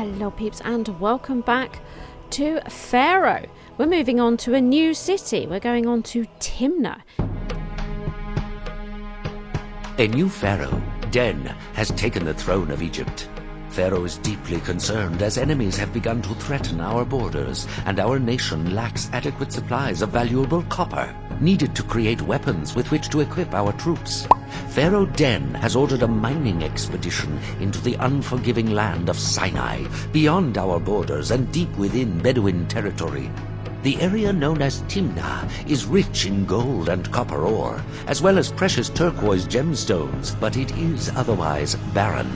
Hello peeps and welcome back to Pharaoh. We're moving on to a new city. We're going on to Timna. A new pharaoh, Den, has taken the throne of Egypt. Pharaoh is deeply concerned as enemies have begun to threaten our borders and our nation lacks adequate supplies of valuable copper needed to create weapons with which to equip our troops. Pharaoh Den has ordered a mining expedition into the unforgiving land of Sinai, beyond our borders and deep within Bedouin territory. The area known as Timna is rich in gold and copper ore, as well as precious turquoise gemstones, but it is otherwise barren.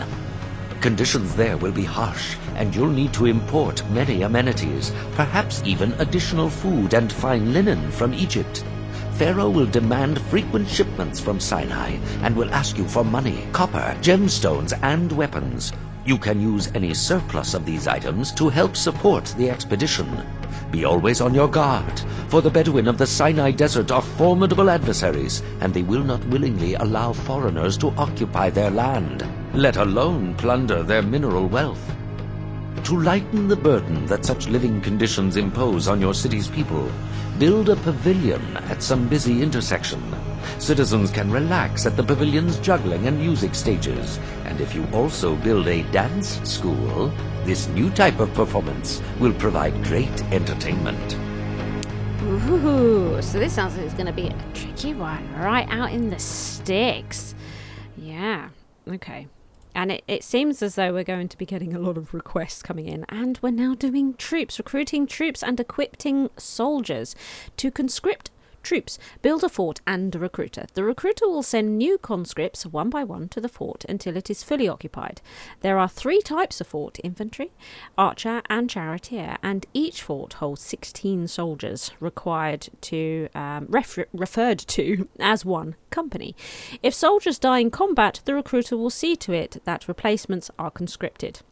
Conditions there will be harsh, and you'll need to import many amenities, perhaps even additional food and fine linen from Egypt. Pharaoh will demand frequent shipments from Sinai and will ask you for money, copper, gemstones, and weapons. You can use any surplus of these items to help support the expedition. Be always on your guard, for the Bedouin of the Sinai Desert are formidable adversaries, and they will not willingly allow foreigners to occupy their land, let alone plunder their mineral wealth. To lighten the burden that such living conditions impose on your city's people, build a pavilion at some busy intersection. Citizens can relax at the pavilion's juggling and music stages, and if you also build a dance school, this new type of performance will provide great entertainment. Ooh, so this sounds like it's going to be a tricky one, right out in the sticks. Yeah, okay. And it seems as though we're going to be getting a lot of requests coming in. And we're now doing troops, recruiting troops and equipping soldiers to conscript troops, build a fort and a recruiter. The recruiter will send new conscripts one by one to the fort until it is fully occupied. There are 3 types of fort: infantry, archer and charioteer, and each fort holds 16 soldiers required to referred to as one company. If soldiers die in combat, the recruiter will see to it that replacements are conscripted.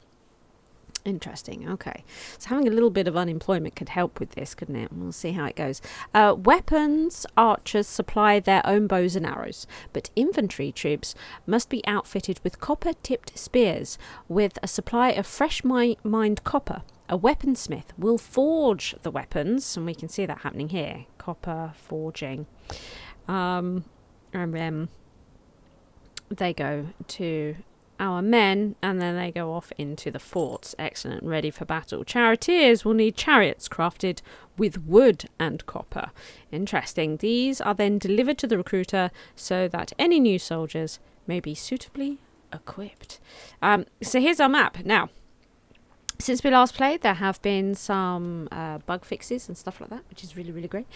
Interesting. Okay, so having a little bit of unemployment could help with this, couldn't it? We'll see how it goes. Weapons: archers supply their own bows and arrows, but infantry troops must be outfitted with copper-tipped spears with a supply of fresh mined copper. A weaponsmith will forge the weapons, and we can see that happening here. Copper forging. And then they go to our men, and then they go off into the forts. Excellent, ready for battle. Charioteers will need chariots crafted with wood and copper. Interesting. These are then delivered to the recruiter so that any new soldiers may be suitably equipped. So here's our map. Now, since we last played, there have been some bug fixes and stuff like that, which is really, really great.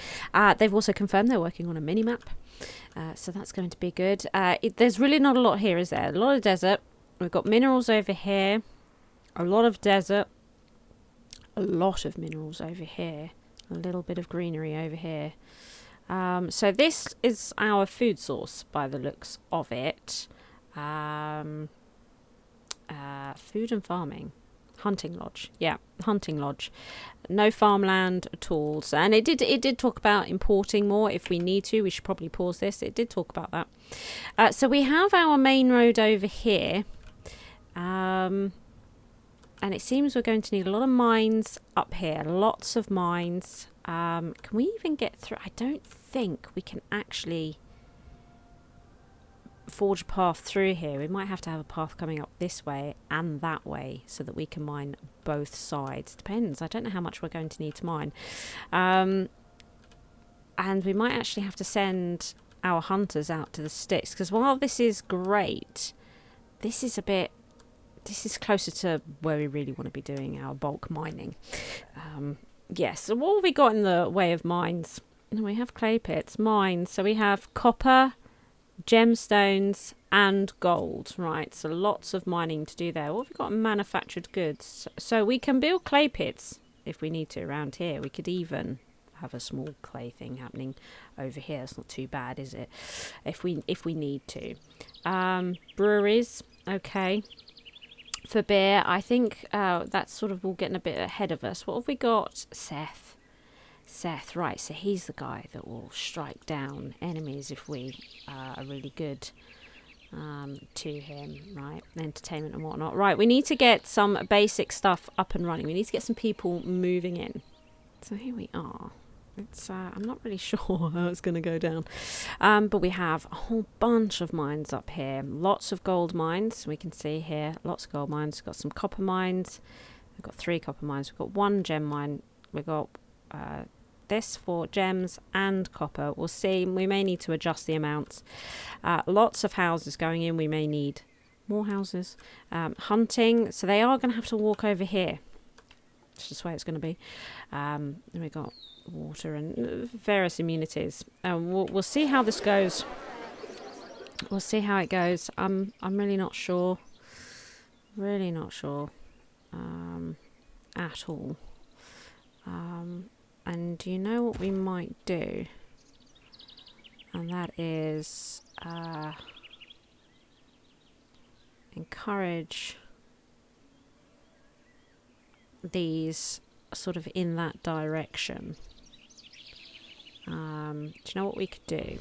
They've also confirmed they're working on a mini-map, so that's going to be good. There's really not a lot here, is there? A lot of desert. We've got minerals over here, a lot of desert, a lot of minerals over here, a little bit of greenery over here. So this is our food source by the looks of it. Food and farming. Hunting lodge. Yeah, hunting lodge. No farmland at all. So, and it did talk about importing more if we need to. We should probably pause this. It did talk about that. So we have our main road over here. And it seems we're going to need a lot of mines up here. Lots of mines. Can we even get through? I don't think we can actually forge a path through here. We might have to have a path coming up this way and that way so that we can mine both sides. Depends. I don't know how much we're going to need to mine. And we might actually have to send our hunters out to the sticks, because while this is great, this is closer to where we really want to be doing our bulk mining. Yes, so what have we got in the way of mines? We have clay pits, mines. So we have copper, gemstones and gold. Right, so lots of mining to do there. What have we got? Manufactured goods. So we can build clay pits if we need to around here. We could even have a small clay thing happening over here. It's not too bad, is it? If we need to. Breweries, okay. For beer, I think that's sort of all getting a bit ahead of us. What have we got? Seth, right, so he's the guy that will strike down enemies if we are really good to him, right? Entertainment and whatnot. Right, we need to get some basic stuff up and running. We need to get some people moving in. So here we are. It's I'm not really sure how it's going to go down. But we have a whole bunch of mines up here. Lots of gold mines. We can see here, lots of gold mines. We've got some copper mines. We've got 3 copper mines. We've got 1 gem mine. We've got this for gems and copper. We'll see. We may need to adjust the amounts. Lots of houses going in. We may need more houses. Hunting. So they are going to have to walk over here. It's just the way it's going to be. Then we've got water and various immunities. We'll see how this goes. We'll see how it goes. I'm really not sure. Really not sure at all. And you know what we might do? And that is encourage these sort of in that direction. Do you know what we could do?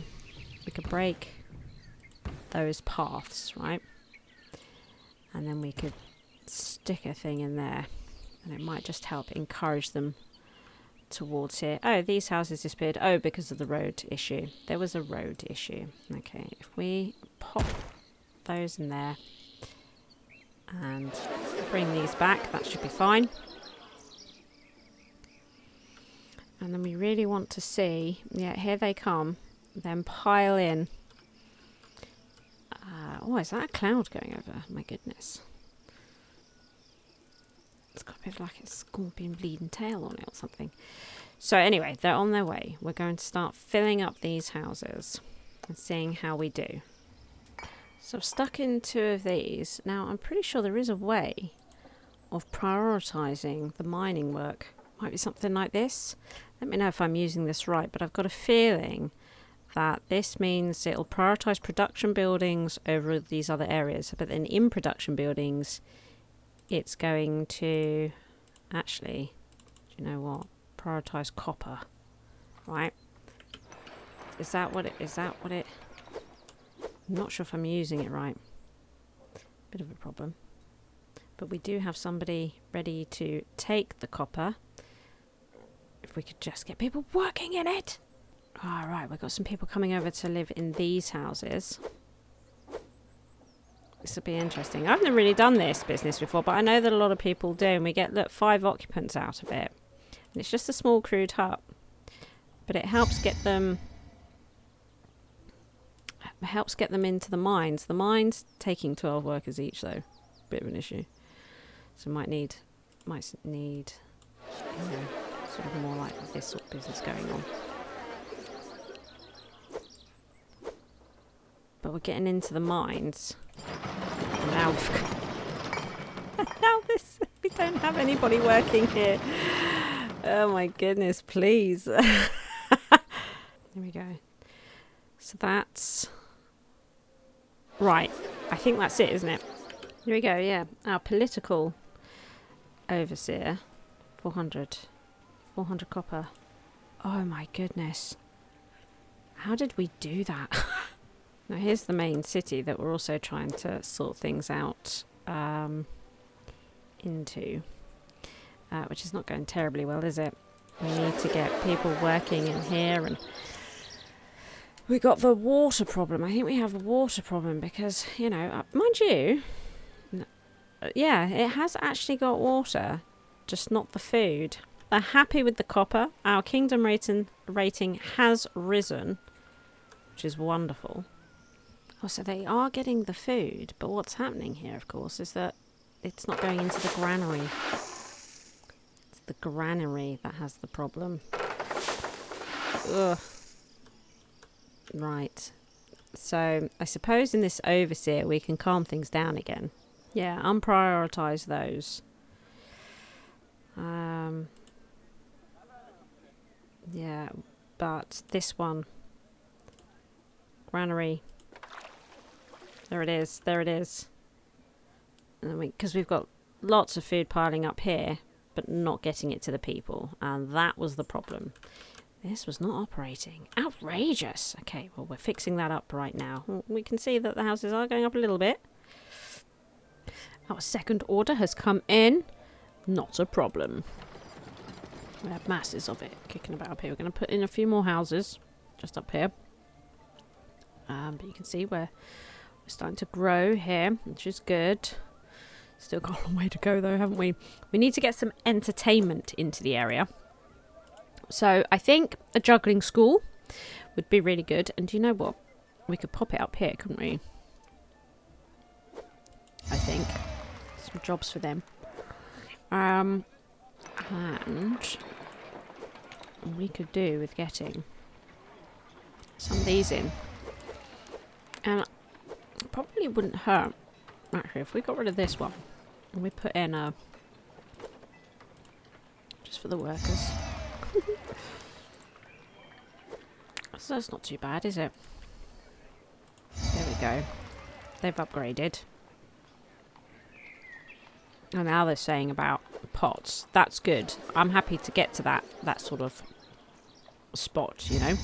We could break those paths, right? And then we could stick a thing in there, and it might just help encourage them towards here. Oh, these houses disappeared. Oh, because of the road issue. There was a road issue. Okay, if we pop those in there and bring these back, that should be fine. And then we really want to see, yeah, here they come, then pile in. Oh, is that a cloud going over? My goodness. It's got a bit of like a scorpion bleeding tail on it or something. So anyway, they're on their way. We're going to start filling up these houses and seeing how we do. So I've stuck in 2 of these. Now, I'm pretty sure there is a way of prioritising the mining work. Might be something like this. Let me know if I'm using this right, but I've got a feeling that this means it'll prioritise production buildings over these other areas. But then in production buildings, it's going to actually, do you know what? Prioritise copper, right? Is that what it? I'm not sure if I'm using it right. Bit of a problem. But we do have somebody ready to take the copper. If we could just get people working in it. All right, we've got some people coming over to live in these houses. This will be interesting. I've never really done this business before, but I know that a lot of people do, and we get 5 occupants out of it. And it's just a small crude hut, but it helps get them. Helps get them into the mines. The mines taking 12 workers each, though, bit of an issue. So might need, you know, sort of more like this sort of business going on. But we're getting into the mines. And now we don't have anybody working here. Oh my goodness, please. There we go. So that's right. I think that's it, isn't it? Here we go, yeah. Our political overseer. 400 copper. Oh my goodness. How did we do that? Now here's the main city that we're also trying to sort things out into, which is not going terribly well, is it? We need to get people working in here, and we got the water problem. I think we have a water problem because, you know, mind you, yeah, it has actually got water, just not the food. They're happy with the copper. Our kingdom rating has risen, which is wonderful. Oh, so they are getting the food, but what's happening here, of course, is that it's not going into the granary. It's the granary that has the problem. Ugh. Right. So I suppose in this overseer we can calm things down again. Yeah, unprioritise those. Yeah, but this one, granary. There it is. There it is. And because we've got lots of food piling up here, but not getting it to the people, and that was the problem. This was not operating. Outrageous. Okay, well, we're fixing that up right now. We can see that the houses are going up a little bit. Our second order has come in. Not a problem. We have masses of it kicking about up here. We're going to put in a few more houses just up here. But you can see we're starting to grow here, which is good. Still got a long way to go though, haven't we? We need to get some entertainment into the area. So I think a juggling school would be really good. And do you know what? We could pop it up here, couldn't we? I think. Some jobs for them. And we could do with getting some of these in. And it probably wouldn't hurt, actually, if we got rid of this one. And we put in a... just for the workers. So that's not too bad, is it? There we go. They've upgraded. And now they're saying about pots. That's good. I'm happy to get to that sort of spot, you know.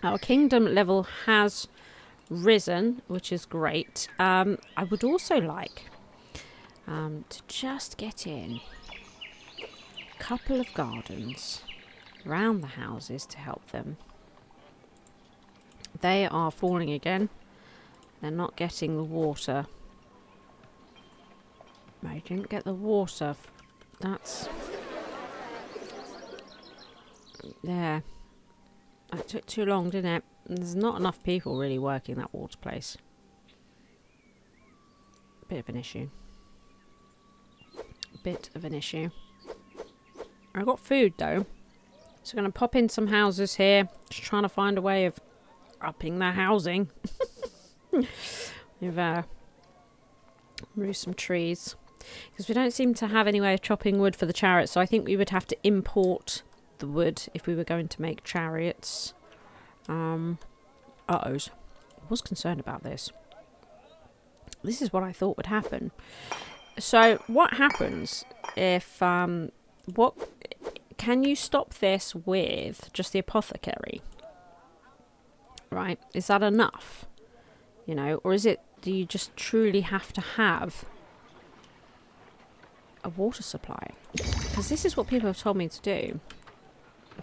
Our kingdom level has risen, which is great. I would also like to just get in a couple of gardens around the houses to help them. They are falling again. They're not getting the water. They didn't get the water. That's... there. That took too long, didn't it? There's not enough people really working that water place. Bit of an issue. Bit of an issue. I got food though. So I'm going to pop in some houses here. Just trying to find a way of upping their housing. We've removed some trees. Because we don't seem to have any way of chopping wood for the chariots. So I think we would have to import the wood if we were going to make chariots. I was concerned about this. This is what I thought would happen. So what happens if what can you stop this with just the apothecary? Right? Is that enough? You know, or is it, do you just truly have to have a water supply? Because this is what people have told me to do.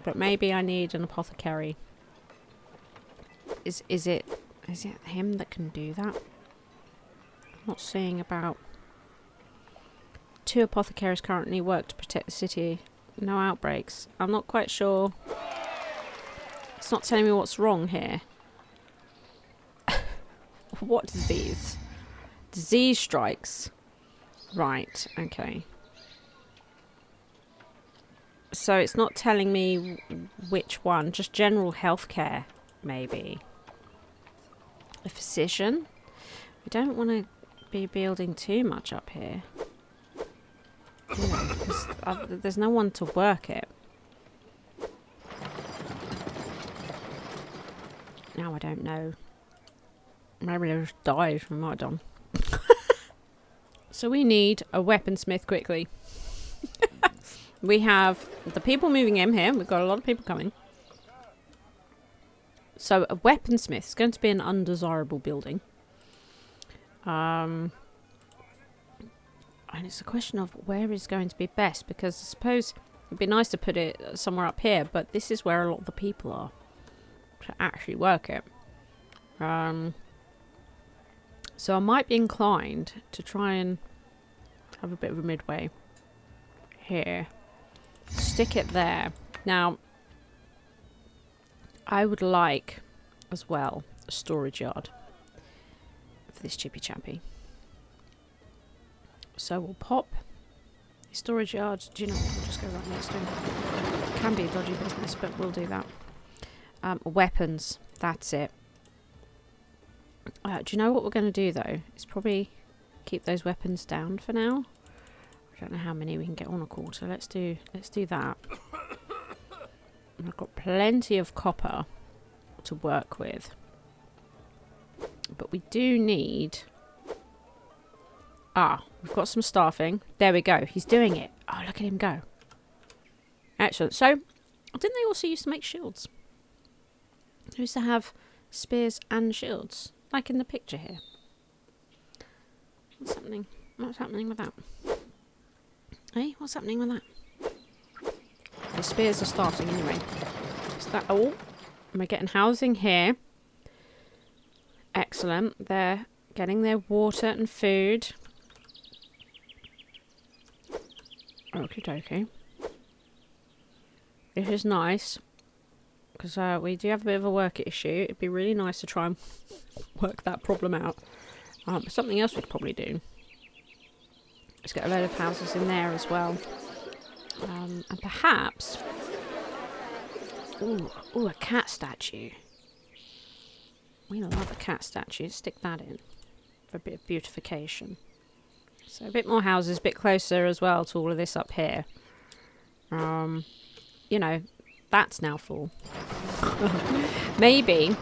But maybe I need an apothecary. Is it him that can do that? I'm not seeing about 2 apothecaries currently work to protect the city. No outbreaks. I'm not quite sure. It's not telling me what's wrong here. What disease? Disease strikes. Right, okay. So it's not telling me which one. Just general healthcare, maybe. A physician? We don't want to be building too much up here. You know, because there's no one to work it. Now I don't know. Maybe they just died from what I've done. So we need a weaponsmith quickly. We have the people moving in here. We've got a lot of people coming. So a weaponsmith is going to be an undesirable building. And it's a question of where is going to be best, because I suppose it'd be nice to put it somewhere up here, but this is where a lot of the people are to actually work it. So I might be inclined to try and have a bit of a midway here. Stick it there. Now, I would like, as well, a storage yard for this chippy chappy. So we'll pop the storage yard. Do you know what? We'll just go right next to him. It can be a dodgy business, but we'll do that. Weapons. That's it. Do you know what we're going to do, though? Is probably keep those weapons down for now. I don't know how many we can get on a quarter. Let's do that. And I've got plenty of copper to work with. But we do need... we've got some staffing. There we go. He's doing it. Oh, look at him go. Excellent. So, Didn't they also used to make shields? They used to have spears and shields, like in the picture here. What's happening? What's happening with that? Hey, what's happening with that? The spears are starting anyway. Is that all? We're getting housing here. Excellent. They're getting their water and food. Okie dokie. This is nice. Because we do have a bit of a work issue. It'd be really nice to try and work that problem out. Something else we could probably do. Let's get a load of houses in there as well. And perhaps... Ooh, a cat statue. We love a cat statue. Stick that in for a bit of beautification. So a bit more houses, a bit closer as well to all of this up here. You know, that's now full. Maybe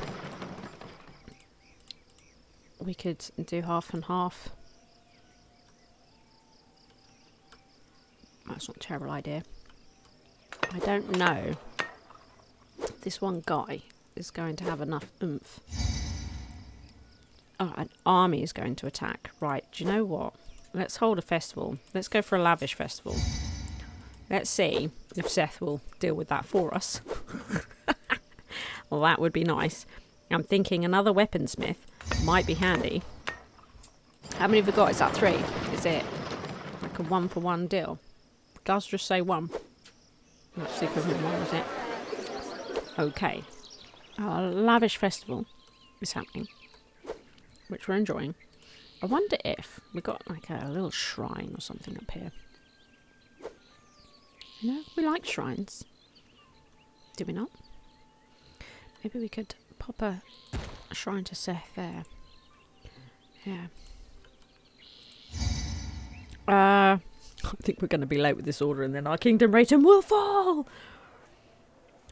we could do half and half. That's not a terrible idea. I don't know if this one guy is going to have enough oomph. Oh, an army is going to attack. Right, do you know what? Let's hold a festival. Let's go for a lavish festival. Let's see if Seth will deal with that for us. Well, that would be nice. I'm thinking another weaponsmith might be handy. How many have we got? Is that 3? Is it like a 1-for-1 deal? It does just say 1. That's the equivalent 1, is it? Okay. Our lavish festival is happening, which we're enjoying. I wonder if we got like a little shrine or something up here. You know, we like shrines. Do we not? Maybe we could pop a shrine to Seth there. Yeah. I think we're going to be late with this order and then our kingdom rating will fall.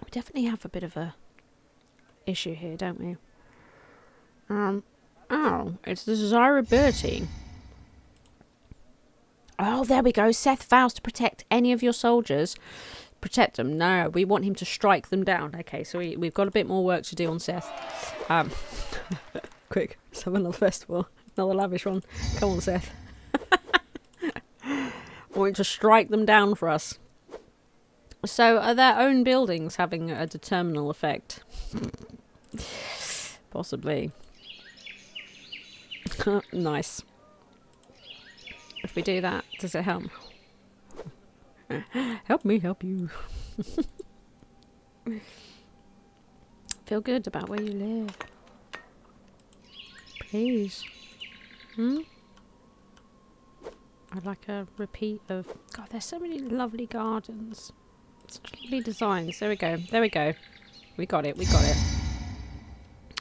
We definitely have a bit of a issue here, don't we? Oh, it's the desirability. Oh, there we go. Seth vows to protect any of your soldiers. Protect them. No, we want him to strike them down. Okay, so we've got a bit more work to do on Seth. Quick, let's have another festival. Another lavish one. Come on, Seth. I want him to strike them down for us. So are their own buildings having a determinal effect? Possibly. Nice. If we do that, does it help? Help me help you. Feel good about where you live. Please. I'd like a repeat of... God, there's so many lovely gardens. Such lovely designs. There we go. There we go. We got it. We got it.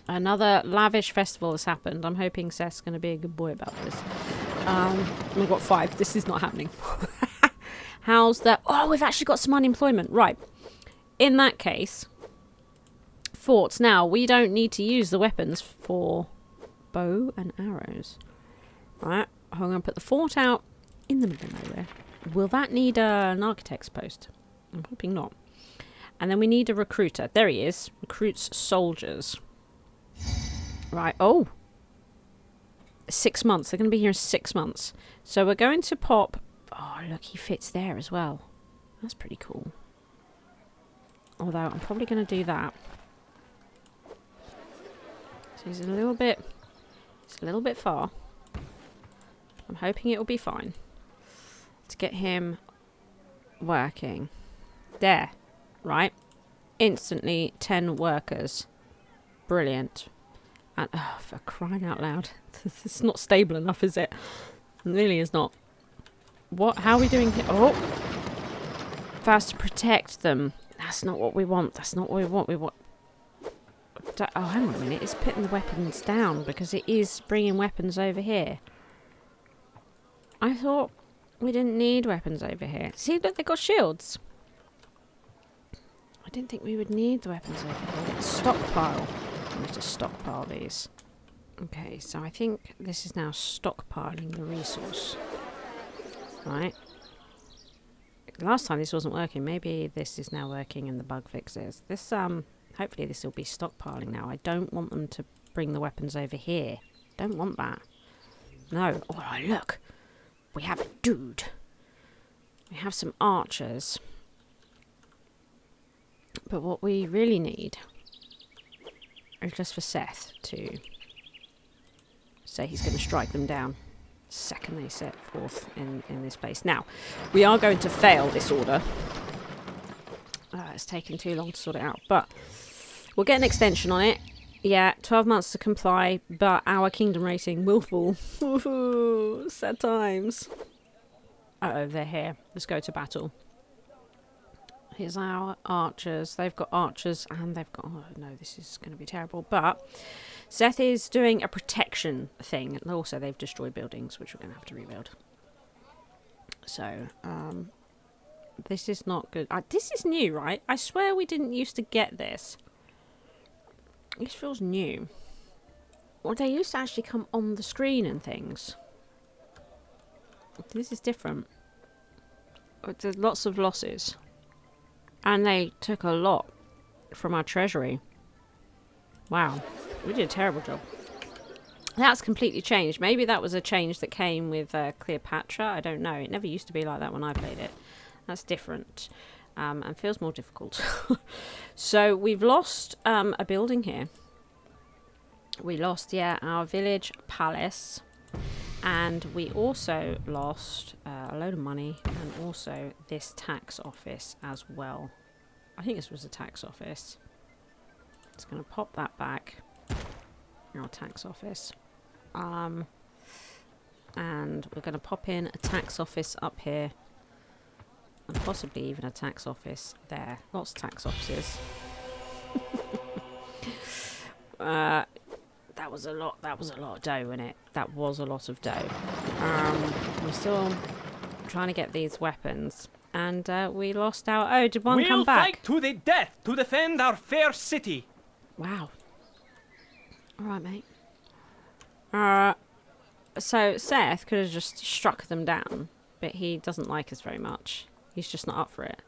Another lavish festival has happened. I'm hoping Seth's going to be a good boy about this. We've got 5. This is not happening. How's that? Oh, we've actually got some unemployment. Right. In that case, forts. Now, we don't need to use the weapons for bow and arrows. Right. I'm going to put the fort out in the middle of nowhere. Will that need an architect's post? I'm hoping not. And then we need a recruiter. There he is. Recruits soldiers. Right. Oh. 6 months. They're going to be here in 6 months. So we're going to pop... Oh, look, he fits there as well. That's pretty cool. Although I'm probably going to do that. So he's a little bit far. I'm hoping it will be fine to get him working. There, right? Instantly 10 workers. Brilliant. And oh, for crying out loud, this is not stable enough, is it? It really is not. What? How are we doing here? Oh, fast to protect them. That's not what we want. That's not what we want. We want. Oh, hang on a minute. It's putting the weapons down because it is bringing weapons over here. I thought we didn't need weapons over here. See, look, they've got shields. I didn't think we would need the weapons over here. Stockpile. I need to stockpile these. Okay, so I think this is now stockpiling the resource. Right. Last time this wasn't working. Maybe this is now working and the bug fixes. This, hopefully this will be stockpiling now. I don't want them to bring the weapons over here. Don't want that. No. Oh, look. We have a dude. We have some archers. But what we really need is just for Seth to say he's going to strike them down the second they set forth in this place. Now, we are going to fail this order. It's taking too long to sort it out, but we'll get an extension on it. Yeah, 12 months to comply, but our kingdom rating will fall. Woohoo! Sad times. Uh-oh, they're here. Let's go to battle. Here's our archers. They've got archers and they've got... Oh, no, this is going to be terrible. But Seth is doing a protection thing. And also, they've destroyed buildings, which we're going to have to rebuild. So, this is not good. This is new, right? I swear we didn't used to get this. This feels new. Well, they used to actually come on the screen and things. This is different. There's lots of losses. And they took a lot from our treasury. Wow. We did a terrible job. That's completely changed. Maybe that was a change that came with Cleopatra. I don't know. It never used to be like that when I played it. That's different. And feels more difficult. So we've lost a building here. We lost, yeah, our village palace. And we also lost a load of money and also this tax office as well. I think this was a tax office. It's going to pop that back. Our tax office. And we're going to pop in a tax office up here. And possibly even a tax office there. Lots of tax offices. That was a lot of dough in it. That was a lot of dough. We're still trying to get these weapons. And we lost our... Oh, did one come back? We'll fight to the death to defend our fair city. Wow. Alright, mate. So Seth could have just struck them down. But he doesn't like us very much. He's just not up for it.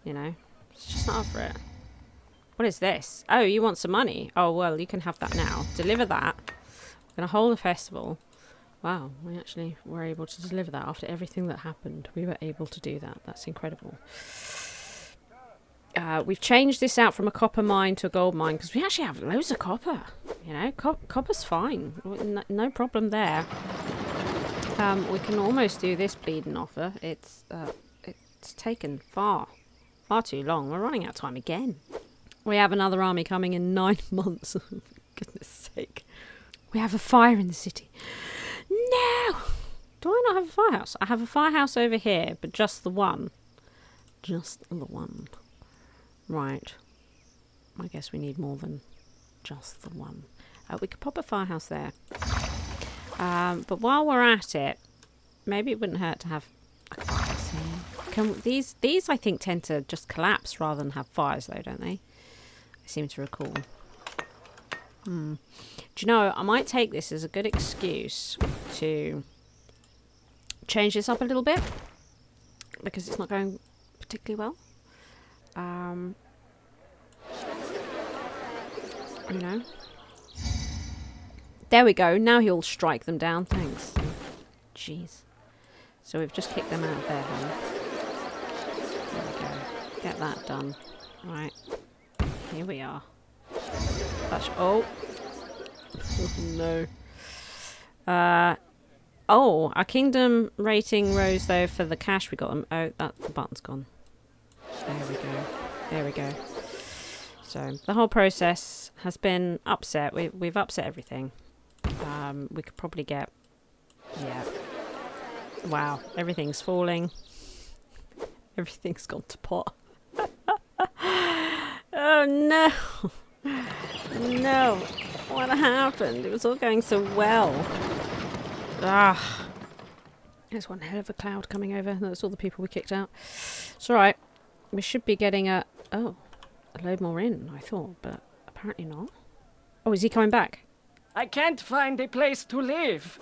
You know? He's just not up for it. What is this? Oh, you want some money? Oh, well, you can have that now. Deliver that. We're going to hold a festival. Wow, we actually were able to deliver that after everything that happened. We were able to do that. That's incredible. We've changed this out from a copper mine to a gold mine because we actually have loads of copper. You know, copper's fine. No problem there. We can almost do this bleeding offer. It's taken far too long. We're running out of time again. We have another army coming in 9 months. For goodness sake. We have a fire in the city. No! Do I not have a firehouse? I have a firehouse over here, but just the one. Just the one. Right. I guess we need more than just the one. We could pop a firehouse there. But while we're at it, maybe it wouldn't hurt to have a firehouse here. These I think tend to just collapse rather than have fires though, don't they? I seem to recall. Do you know, I might take this as a good excuse to change this up a little bit because it's not going particularly well. You know. There we go. Now he'll strike them down. Thanks. Jeez. So we've just kicked them out of their home. There we go. Get that done. Right. Here we are. Oh. No. Oh, our kingdom rating rose though for the cash we got them. Oh, the button's gone. There we go. There we go. So the whole process has been upset. We've upset everything. We could probably get... Yeah. Wow. Everything's falling. Everything's gone to pot. Oh no. No. What happened? It was all going so well. There's one hell of a cloud coming over. That's all the people we kicked out. It's alright. We should be getting a load more in, I thought, but apparently not. Oh, is he coming back? I can't find a place to live.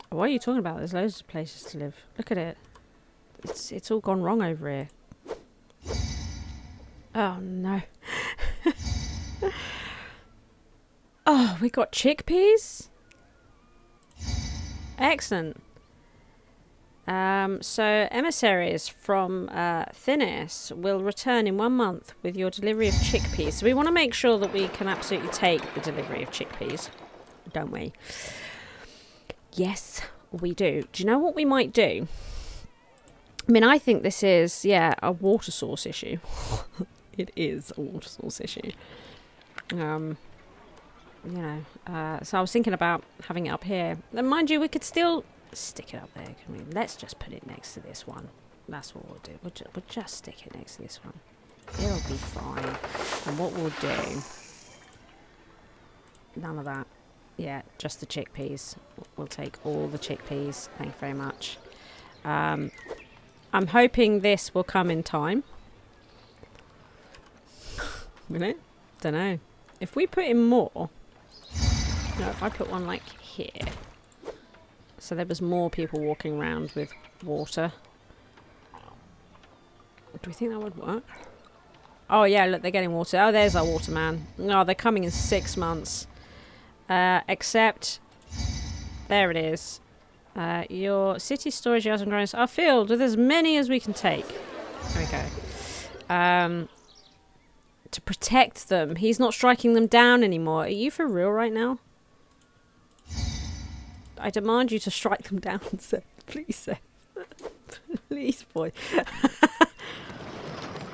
What are you talking about? There's loads of places to live. Look at it. It's all gone wrong over here. Oh no. Oh, we got chickpeas? Excellent. So emissaries from Thinis will return in 1 month with your delivery of chickpeas. So we want to make sure that we can absolutely take the delivery of chickpeas, don't we? Yes, we do. Do you know what we might do? I mean, I think this is, a water source issue. It is a water source issue. So I was thinking about having it up here. And mind you, we could still stick it up there, can we? Let's just put it next to this one. That's what we'll do. We'll just stick it next to this one. It'll be fine. And what we'll do... None of that. Yeah, just the chickpeas. We'll take all the chickpeas. Thank you very much. I'm hoping this will come in time. Will it? Don't know. If we put in more... No, if I put one like here... So there was more people walking around with water. Do we think that would work? Oh yeah, look, they're getting water. Oh, there's our waterman. No, they're coming in 6 months. Except... There it is. Your city storage yards and grounds are filled with as many as we can take. There we go. To protect them. He's not striking them down anymore. Are you for real right now? I demand you to strike them down, Seth. Please, Seth. Please, boy.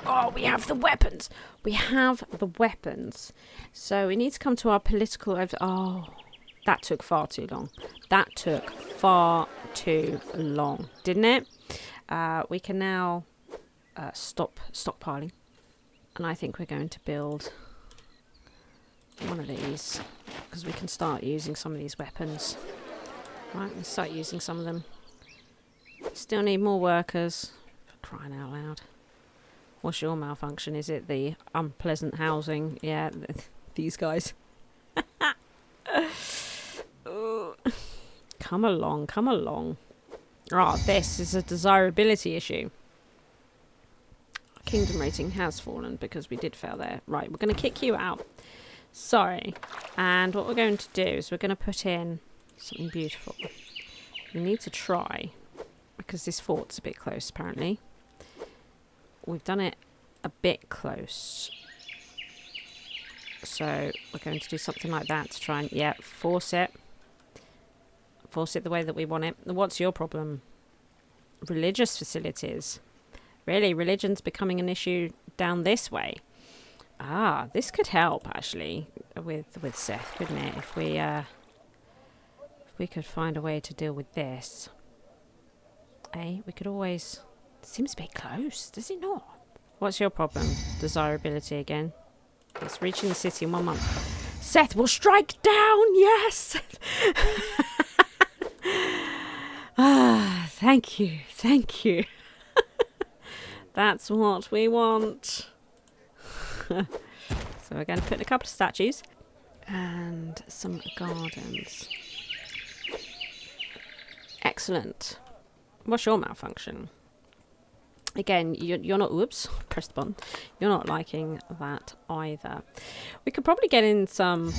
Oh, we have the weapons. We have the weapons. So we need to come to our political... Oh, that took far too long. That took far too long, didn't it? We can now stop stockpiling. And I think we're going to build one of these. Because we can start using some of these weapons. Right, let's start using some of them. Still need more workers. For crying out loud. What's your malfunction? Is it the unpleasant housing? Yeah, these guys. Come along, come along. Oh, this is a desirability issue. Kingdom rating has fallen because we did fail there. Right, we're going to kick you out. Sorry. And what we're going to do is we're going to put in something beautiful. We need to try, because this fort's a bit close apparently. We've done it a bit close. So we're going to do something like that to try and, force it. Force it the way that we want it. What's your problem? Religious facilities. Really, religion's becoming an issue down this way. Ah, this could help actually with Seth, couldn't it? If we could find a way to deal with this. We could always... It seems a bit close, does it not? What's your problem? Desirability again. It's reaching the city in 1 month. Seth will strike down! Yes! Thank you. Thank you. That's what we want. So we're going to put in a couple of statues. And some gardens. Excellent. What's your malfunction? Again, you're not... Oops, press the button. You're not liking that either. We could probably get in some...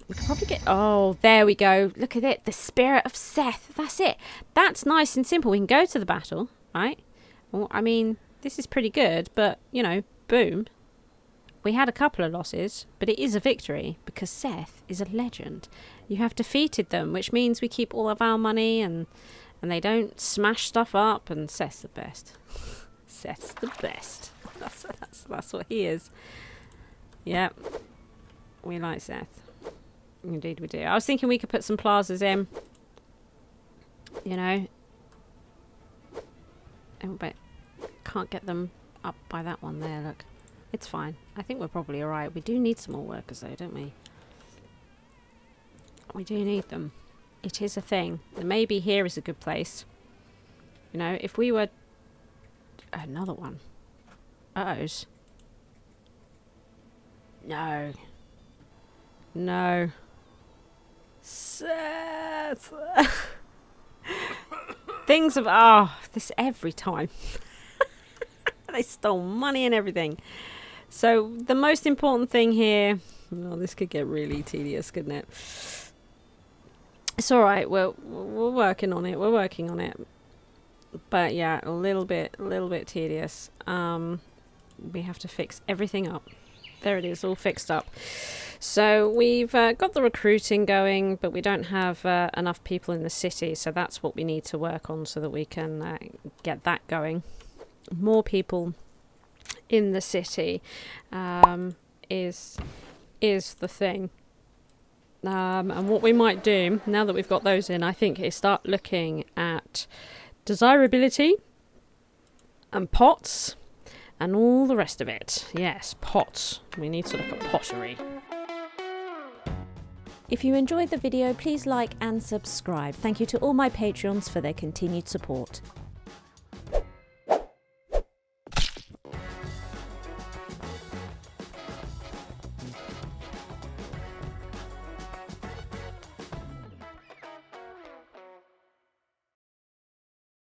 we could probably get... Oh, there we go. Look at it. The spirit of Seth. That's it. That's nice and simple. We can go to the battle, right? Well, I mean, this is pretty good, but, you know, boom. We had a couple of losses, but it is a victory because Seth is a legend. You have defeated them, which means we keep all of our money and they don't smash stuff up, and Seth's the best. Seth's the best. That's what he is. Yep. We like Seth. Indeed we do. I was thinking we could put some plazas in. You know. But can't get them up by that one there, look. It's fine. I think we're probably alright. We do need some more workers though, don't we? We do need them. It is a thing. And maybe here is a good place. You know, if we were... Another one. Uh-ohs. No. No. Seth! Things of... Oh, this every time. They stole money and everything. So the most important thing here... Oh, this could get really tedious, couldn't it? It's all right. We're working on it. We're working on it. But yeah, a little bit tedious. We have to fix everything up. There it is, all fixed up. So we've got the recruiting going, but we don't have enough people in the city. So that's what we need to work on so that we can get that going. More people in the city is the thing. And what we might do, now that we've got those in, I think, is start looking at desirability and pots and all the rest of it. Yes, pots. We need to look at pottery. If you enjoyed the video, please like and subscribe. Thank you to all my Patreons for their continued support.